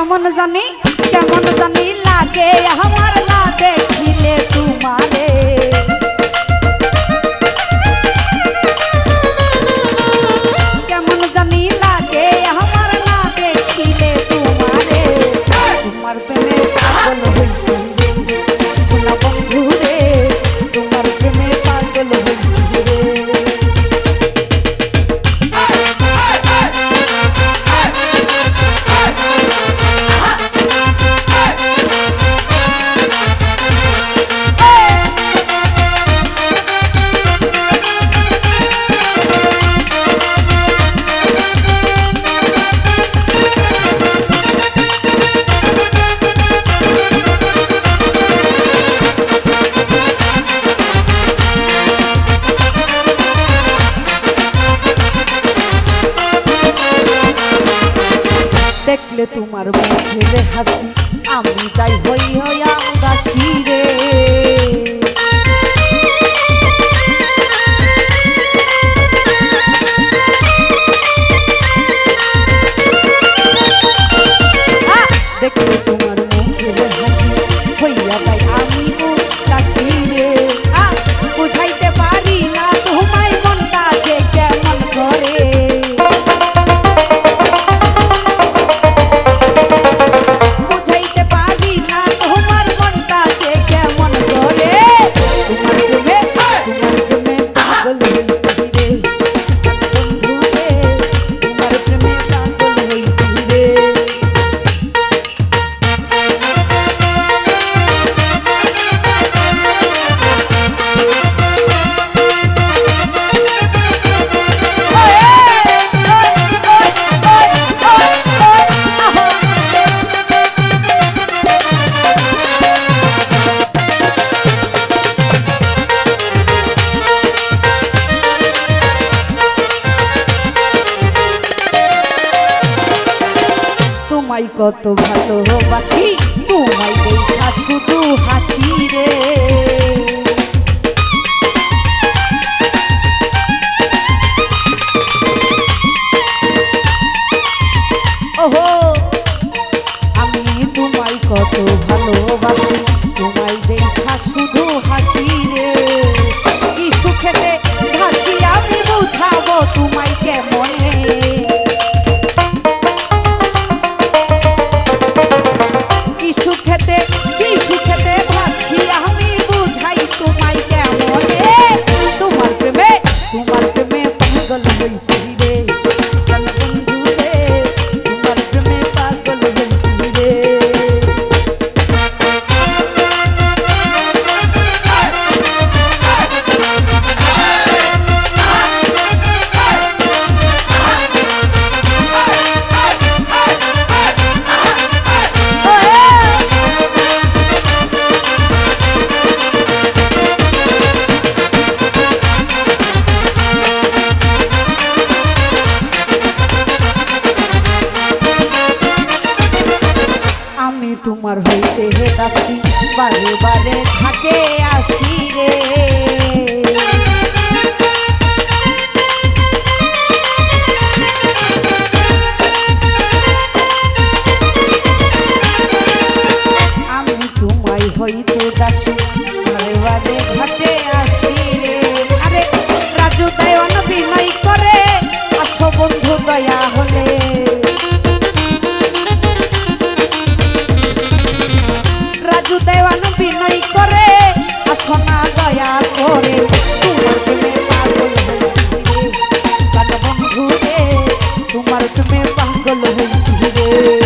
কেমন জানি লাগে আমার না দেখিলে তোমারে কেমন জানি লাগে আমার না দেখিলে তোমারে তোমার প্রেমে পাগল হইছি সোনা বন্ধু রে তোমার প্রেমে পাগল হইছি রে দেখলে তোমার মুখের হাসি আমি তাই হই হইয়া উদাসী রে দেখলে তোমার মুখের হাসি হইয়া তাই আমি উদাসী রে বুঝাইতে পারি না তোমায় মনটা যে কেমন করে কত ভালোবাসি তোমায় দেখা শুধু হাসি রে ওহো আমি তোমায় কত ভালোবাসি তোমায় দেখা শুধু হাসি রে কি সুখেতে হাসি আমি বুঝাবো তোমায় কেমনে সুখেতে ভাসি আমি বুঝাই তোমায় কেমনে তোমার প্রেমে পাগল হইছি রে বন্ধু রে তোমার প্রেমে পাগল হইছি রে তোমার হইতে হেতাসি বারে বারে ঘাটে আসি রে আমি তোমায় হইতে দাসি বারে বারে ঘাটে আসি রে আরে রাজু দেওয়ান বিনয় করে আসো বন্ধু দয়া হলে দেওয়ান বিনয় করে আসনা দয়া করে তোমার প্রেমে পাগল হইছি রে বন্ধু রে তোমার প্রেমে পাগল হইছি রে